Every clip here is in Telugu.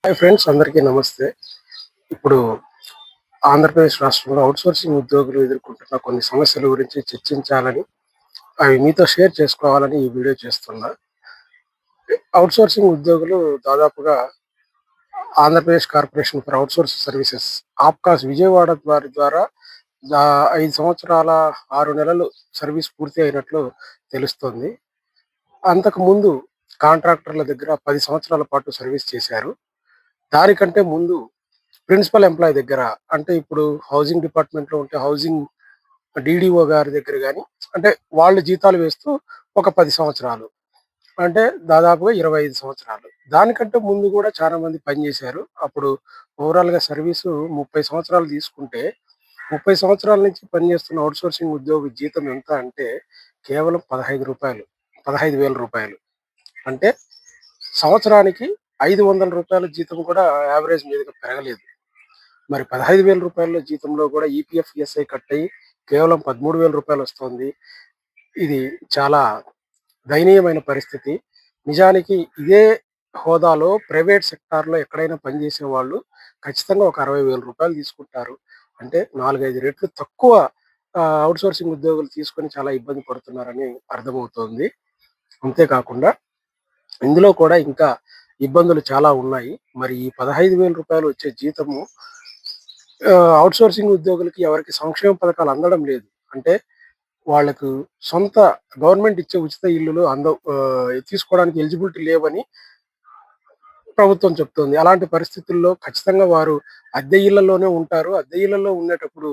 హాయ్ ఫ్రెండ్స్, అందరికీ నమస్తే. ఇప్పుడు ఆంధ్రప్రదేశ్ రాష్ట్రంలో అవుట్‌సోర్సింగ్ ఉద్యోగులు ఎదుర్కొంటున్న కొన్ని సమస్యల గురించి చర్చించాలని, అవి మీతో షేర్ చేసుకోవాలని ఈ వీడియో చేస్తున్నా. అవుట్‌సోర్సింగ్ ఉద్యోగులు దాదాపుగా Andhra Pradesh corporation for outsource services APCOS Vijayawada వారి ద్వారా 5 సంవత్సరాల 6 నెలలు సర్వీస్ పూర్తి అయినట్లు తెలుస్తోంది. అంతకుముందు కాంట్రాక్టర్ల దగ్గర 10 సంవత్సరాల పాటు సర్వీస్ చేశారు. దానికంటే ముందు ప్రిన్సిపల్ ఎంప్లాయీ దగ్గర, అంటే ఇప్పుడు హౌసింగ్ డిపార్ట్మెంట్‌లో ఉంటే హౌసింగ్ డీడీఓ గారి దగ్గర గాని, అంటే వాళ్ళు జీతాలు వేస్తూ ఒక 10 సంవత్సరాలు. అంటే దాదాపుగా 25 సంవత్సరాలు. దానికంటే ముందు గూడా చాలా మంది పనిజేశారు. అప్పుడు ఓవరాల్‌గా సర్వీసు 30 సంవత్సరాలు తీసుకుంటే, 30 సంవత్సరాల నుంచి పనిచేస్తున్న ఔట్‌సోర్సింగ్ ఉద్యోగి జీతం ఎంత అంటే కేవలం రూ. 15,000. అంటే సంవత్సరానికి రూ. 500 జీతం కూడా యావరేజ్ మీదగా పెరగలేదు. మరి రూ. 15,000 జీతంలో కూడా ఈపీఎఫ్, ఈఎస్ఐ కట్ అయ్యి కేవలం రూ. 13,000 వస్తోంది. ఇది చాలా దయనీయమైన పరిస్థితి. నిజానికి ఇదే హోదాలో ప్రైవేట్ సెక్టార్‌లో ఎక్కడైనా పనిచేసే వాళ్ళు ఖచ్చితంగా ఒక రూ. 60,000 తీసుకుంటారు. అంటే 4, 5 రెట్లు తక్కువ ఔట్‌సోర్సింగ్ ఉద్యోగులు తీసుకొని చాలా ఇబ్బంది పడుతున్నారని అర్థమవుతోంది. అంతే కాకుండా ఇందులో కూడా ఇంకా ఇబ్బందులు చాలా ఉన్నాయి. మరి ఈ రూ. 15,000 వచ్చే జీతము ఔట్‌సోర్సింగ్ ఉద్యోగులకి ఎవరికీ సంక్షేమ పథకాలు అందడం లేదు. అంటే వాళ్ళకు సొంత గవర్నమెంట్ ఇచ్చే ఉచిత ఇల్లులు తీసుకోవడానికి ఎలిజిబిలిటీ లేవని ప్రభుత్వం చెప్తోంది. అలాంటి పరిస్థితుల్లో ఖచ్చితంగా వారు అద్దె ఇళ్లలోనే ఉంటారు. అద్దె ఇళ్లలో ఉండేటప్పుడు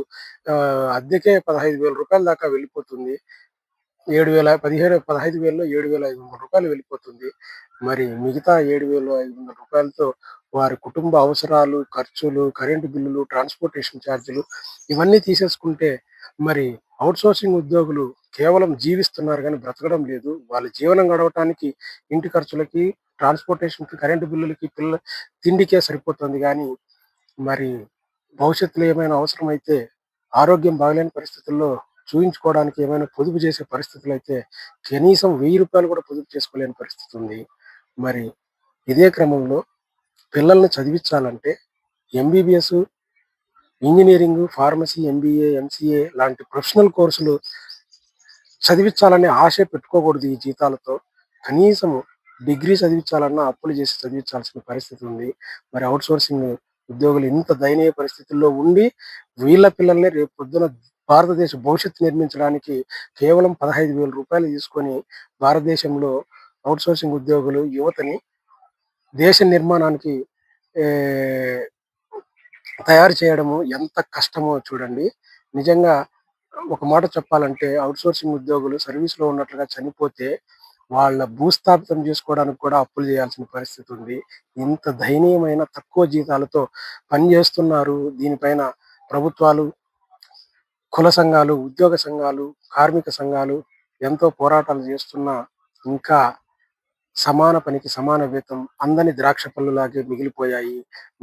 అద్దెకే రూ. 15,000 దాకా వెళ్ళిపోతుంది. 15,000లో రూ. 7,500 వెళ్ళిపోతుంది. మరి మిగతా రూ. 7,500తో వారి కుటుంబ అవసరాలు, ఖర్చులు, కరెంటు బిల్లులు, ట్రాన్స్‌పోర్టేషన్ ఛార్జీలు ఇవన్నీ తీసేసుకుంటే మరి ఔట్‌సోర్సింగ్ ఉద్యోగులు కేవలం జీవిస్తున్నారు గానీ బ్రతకడం లేదు. వాళ్ళ జీవనం గడవటానికి ఇంటి ఖర్చులకి, ట్రాన్స్‌పోర్టేషన్‌కి, కరెంటు బిల్లులకి, తిండికే సరిపోతుంది గానీ మరి భవిష్యత్తులో ఏమైనా అవసరమైతే ఆరోగ్యం బాగాలేని పరిస్థితుల్లో చూయించుకోవడానికి ఏమైనా పొదుపు చేసే పరిస్థితులైతే కనీసం రూ. 1000 కూడా పొదుపు చేసుకోలేని పరిస్థితి ఉంది. మరి ఇదే క్రమంలో పిల్లల్ని చదివించాలంటే MBBS, engineering, pharmacy, MBA, MCA లాంటి ప్రొఫెషనల్ కోర్సులు చదివించాలనే ఆశే పెట్టుకోకూడదు ఈ జీతాలతో. కనీసము డిగ్రీ చదివించాలన్నా అప్పులు చేసి చదివించాల్సిన పరిస్థితి ఉంది. మరి ఔట్‌సోర్సింగ్ ఉద్యోగులు ఇంత దయనీయ పరిస్థితుల్లో ఉండి, వీళ్ళ పిల్లల్ని రేపు పొద్దున భారతదేశ భవిష్యత్తు నిర్మించడానికి కేవలం రూ. 15,000 తీసుకొని భారతదేశంలో ఔట్‌సోర్సింగ్ ఉద్యోగులు యువతని దేశ నిర్మాణానికి ఆహ్, తయారు చేయడము ఎంత కష్టమో చూడండి. నిజంగా ఒక మాట చెప్పాలంటే ఔట్‌సోర్సింగ్ ఉద్యోగులు సర్వీస్‌లో ఉన్నట్లుగా చనిపోతే వాళ్ళ భూస్థాపితం చేసుకోవడానికి కూడా అప్పులు చేయాల్సిన పరిస్థితి ఉంది. ఇంత దయనీయమైన తక్కువ జీతాలతో పనిచేస్తున్నారు. దీనిపైన ప్రభుత్వాలు, కుల సంఘాలు, ఉద్యోగ సంఘాలు, కార్మిక సంఘాలు ఎంతో పోరాటాలు చేస్తున్నా ఇంకా సమాన పనికి సమాన వేతనం అందని ద్రాక్ష పళ్ళులాగే మిగిలిపోయాయి.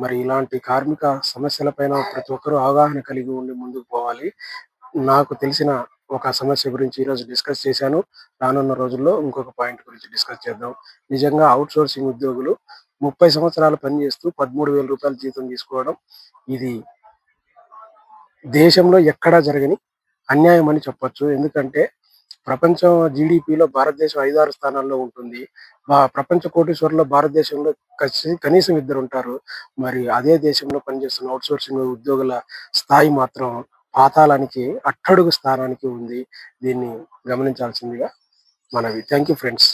మరి ఇలాంటి కార్మిక సమస్యలపైన ప్రతి ఒక్కరూ అవగాహన కలిగి ఉండి ముందుకు పోవాలి. నాకు తెలిసిన ఒక సమస్య గురించి ఈరోజు డిస్కస్ చేశాను. రానున్న రోజుల్లో ఇంకొక పాయింట్ గురించి డిస్కస్ చేద్దాం. నిజంగా ఔట్‌సోర్సింగ్ ఉద్యోగులు 30 సంవత్సరాలు పనిచేస్తూ రూ. 13,000 జీతం తీసుకోవడం ఇది దేశంలో ఎక్కడా జరగని అన్యాయం అని చెప్పొచ్చు. ఎందుకంటే ప్రపంచం జీడీపీలో భారతదేశం 5, 6 స్థానాల్లో ఉంటుంది. ప్రపంచ కోటీశ్వరుల్లో భారతదేశంలో కనీసం ఇద్దరుంటారు. మరి అదే దేశంలో పనిచేస్తున్న ఔట్‌సోర్సింగ్ ఉద్యోగుల స్థాయి మాత్రం పాతాళానికి, అట్టడుగు స్థానానికి ఉంది. దీన్ని గమనించాల్సిందిగా మనవి. Thank you friends.